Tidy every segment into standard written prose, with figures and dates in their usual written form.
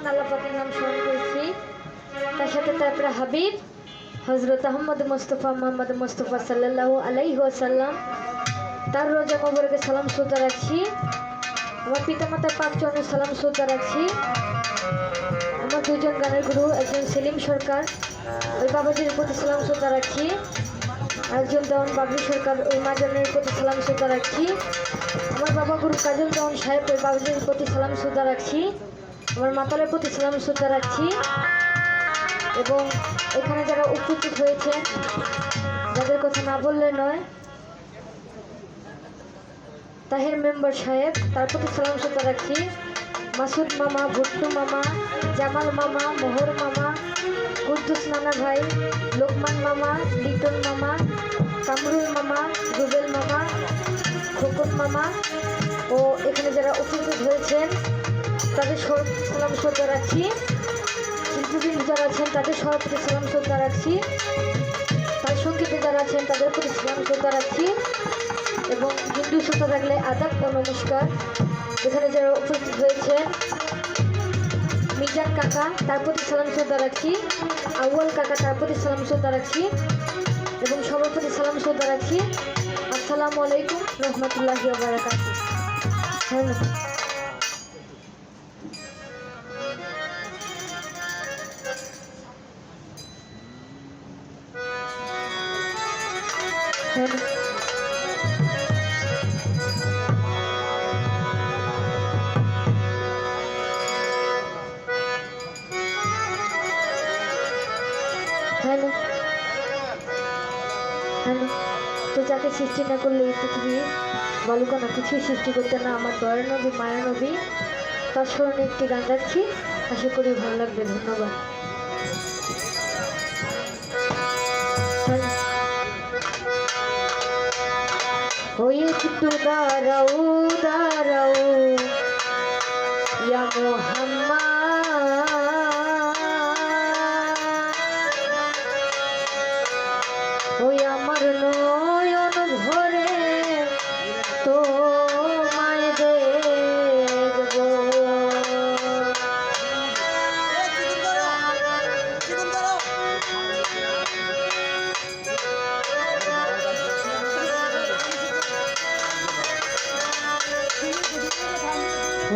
মহান আল্লাহ পাকের নাম স্মরণ করেছি, তার সাথে তারপরে হাবিব হজরত আহমদ মুস্তফা সাল্লাল্লাহু আলাইহি ওয়াসাল্লাম তার রোজা মোবারকে সালাম শ্রদ্ধা রাখছি। আমার পিতামাতার পাক চরণে সালাম শ্রদ্ধা রাখছি। আমার দুজন গানের গুরু, একজন সেলিম সরকার, ওই বাবাজির প্রতি সালাম শ্রদ্ধা রাখছি। আরেকজন দেওয়ান বাবলু সরকার, ওই মাজানের প্রতি সালাম শ্রদ্ধা রাখছি। আমার বাবা গুরু কাজল দেওয়ান সাহেব, ওই বাবাজির প্রতি সালাম শ্রদ্ধা রাখছি। আমার মাতালের প্রতি সালাম শ্রদ্ধা রাখছি। এবং এখানে যারা উপস্থিত হয়েছে, যাদের কথা না বললে নয়, তাহের মেম্বার সাহেব, তার প্রতি সালাম শ্রদ্ধা রাখছি। মাসুদ মামা, ভুট্টু মামা, জামাল মামা, মোহর মামা, কুদ্দুস নানা ভাই, লোকমান মামা, লিটন মামা, কামরুল মামা, রুবেল মামা, খোকন মামা ও এখানে যারা উপস্থিত হয়েছেন তাদের সালাম শ্রদ্ধা রাখছি। শিল্পীবৃন্দ যারা আছেন তাদের সবার প্রতি সালাম শ্রদ্ধা রাখছি। তার সঙ্গীতে যারা আছেন তাদের প্রতি সালাম শ্রদ্ধা রাখছি। এবং হিন্দু শ্রদ্ধা থাকলে আদাব ও নমস্কার। এখানে যারা উপস্থিত হয়েছেন, মিজান কাকা, তার প্রতি সালাম শ্রদ্ধা রাখছি। আউয়াল কাকা, তার প্রতি সালাম শ্রদ্ধা রাখছি। এবং সবার প্রতি সালাম শ্রদ্ধা রাখছি। আসসালামু আলাইকুম রহমতুল্লাহি ওয়া বারাকাতুহু। Hello, hello, hello, hello. তো যাকে সৃষ্টি না করলে এই পৃথিবী বালুকণা কিছুই সৃষ্টি করতে না, আমার দয়ার নবী, মায়ের নবী, তার স্মরণে একটি গান গাচ্ছি। আশা করি ভালো লাগবে। ধন্যবাদ। ওই একটু দাঁড়াও দাঁড়াও ইয়া মুহাম্মদ, ওই আমার নয়ন ভরে তোমায় দেখব।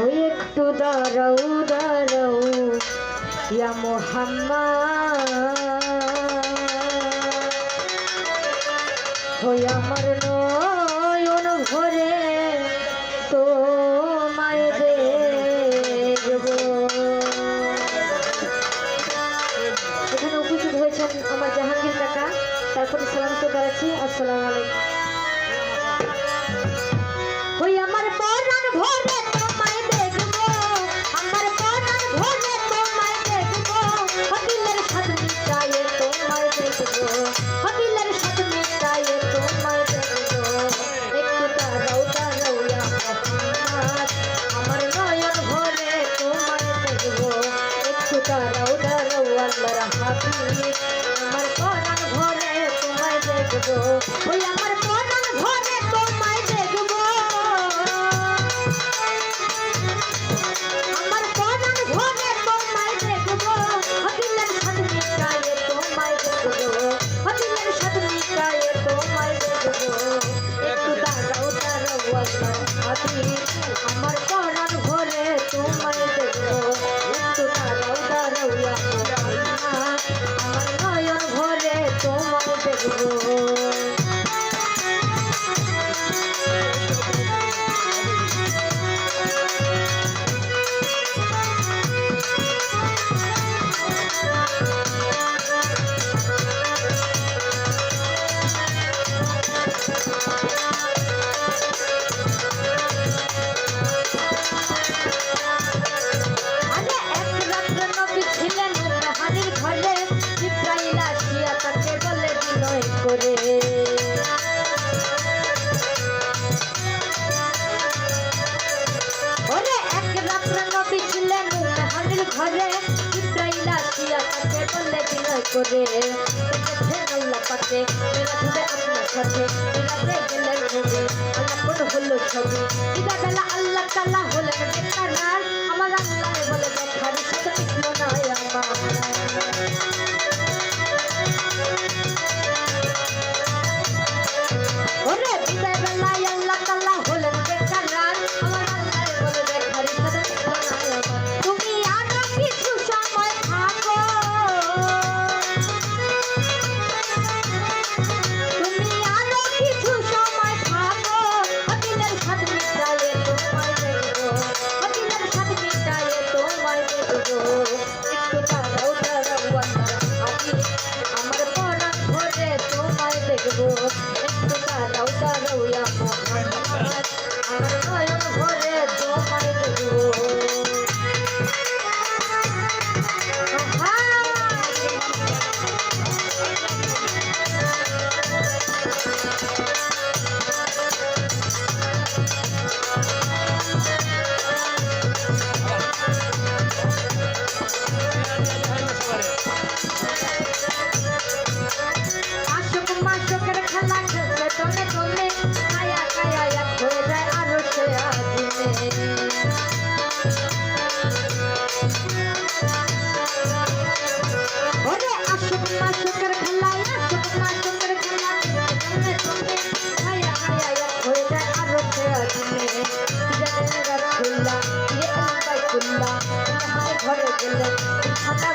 ওই একটু দাঁড়াও দাঁড়াও ইয়া মুহাম্মদ, ওই আমার নয়ন ভরে তোমায় দেখব। এখানে উপস্থিত হয়েছেন আমার জাহাঙ্গীর কাকা, তারপরে সালাম শ্রদ্ধা রাখছি। আসসালামু আলাইকুম। ওই আমার পরাণ ভরে তোমায় দেখব, আমার পরাণ ভরে তোমায় দেখব, দিলের সাথে মিটায়ে তোমায় দেখব, দিলের সাথে মিটায়ে তোমায় দেখব। একটু দাঁড়াও দাঁড়াও ইয়া মুহাম্মদ, আমার নয়ন ভরে তোমায় দেখব। একটু দাঁড়াও দাঁড়াও আল্লাহর হাবিব, আমার পরাণ ভরে তোমায় দেখব। ওই আমার পরাণ ভরে তোমায় দেখব, আমার পরাণ ভরে তোমায় দেখব, দিলের সাথে মিটায়ে তোমায় দেখব, দিলের সাথে মিটায়ে তোমায় দেখব। একটু দাঁড়াও দাঁড়াও আল্লাহর হাবিব, আমার পরাণ ভরে তোমায় দেখব। একটু দাঁড়াও দাঁড়াও ইয়া মুহাম্মদ, আমার নয়ন ভরে তোমায় দেখব। করে ওরে এক রাত্রে নবী ছিলেন হানির ঘরে, জিব্রাইল আসিয়া তাকে বলে বিনয় করে, আল্লাহ পাকে মিলাতে আপনার সাথে মিলাতে গেলেন নবী, আল্লাহ কোন হলো ছবি, দিদা বেলা আল্লাহ তাআলা হলেন বেকার, আমার আল্লাহ বলে দেখার সাথে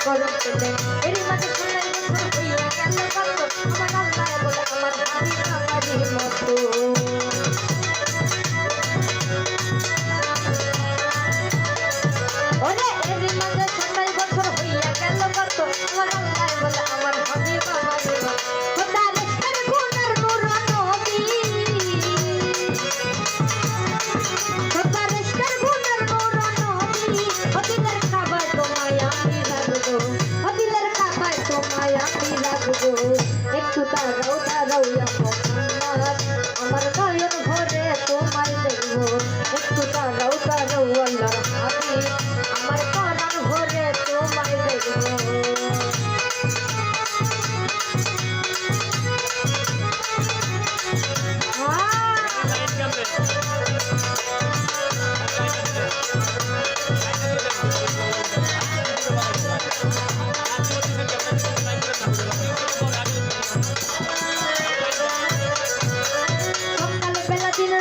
গরম তেলে এরই মাঝে ঠান্ডার বছর হইয়া গেল কত আমার আল্লাহ বলে আমার হাবি আমারই মতো ওরে এরই মাঝে ঠান্ডার বছর হইয়া গেল কত আমার আল্লাহ বলে আমার হাবি আমারই মতো খোদার ইশকের গুণের নূর নবী খোদার ইশকের গুণের নূর নবী দিলের কাবায় তোমায় আমি রাখবো দিলের কাবায় তোমায় আমি রাখবো একটু দাঁড়াও দাঁড়াও মোহাম্মদ আমার নয়ন ভরে তোমায় দেখবো একটু দাঁড়াও দাঁড়াও আল্লাহর হাবিব আমার প্রাণ ভরে তোমায় দেখবো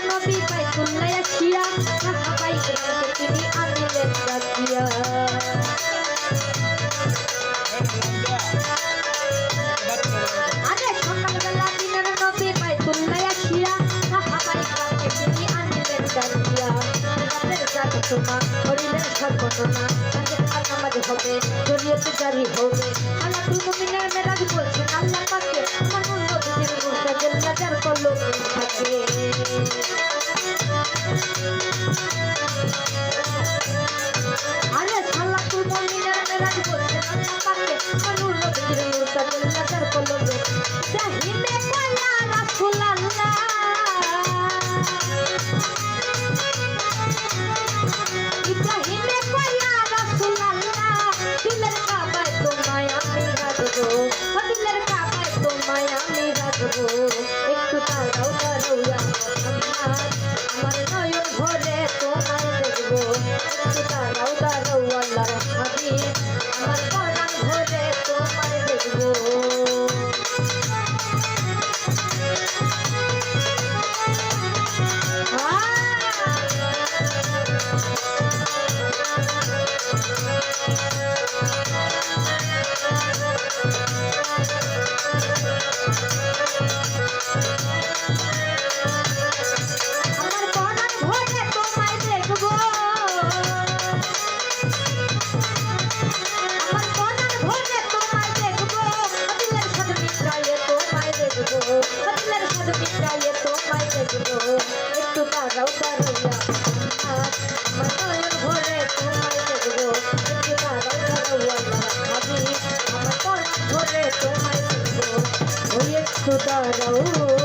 নবী বাইতুল্লাহ আসিয়া সাহাবাই কেরামকে তিনি আনিলেন ডাকিয়া আরে সকালবেলা দিনের নবী বাইতুল্লাহ আসিয়া সাহাবাই কেরামকে তিনি আনিলেন ডাকিয়া রাতের জাগতনা করিলেন সর্বঘটনা তাদের নামাজ হবে শরীয়তে জারি হবে আল্লাহুল মুমিনের মেরাজ বলছেন আল্লাহ পাকে আমার নবীর মুর্শিদের নজর কলম থাকে আরে সালাতুল মুমিনের মেরাজ বলছেন আল্লাহ পাকে আমার নবীর মুর্শিদের নজর কলম জাহিমে কয়া রাসূলুল্লাহ ইব্রাহিমে কয়া রাসূলুল্লাহ দিলের কাবায় তোমায় আমি রাখবো দিলের কাবায় তোমায় আমি রাখবো একটু দাঁড়াও দাঁড়াও মোহাম্মদ আমার নয়ন ভরে তোমায় দেখবো একটু দাঁড়াও দাঁড়াও আল্লাহর হাবিব আমার প্রাণ ভরে তোমায় দেখবো একটু দাঁড়াও দাঁড়াইয়া আমার নয়ন ভরে তোমায় দেখবো একটু দাঁড়াও দাঁড়াও হাবিব আমার প্রাণ ভরে তোমায় দেখবো ওই একটু দাঁড়াও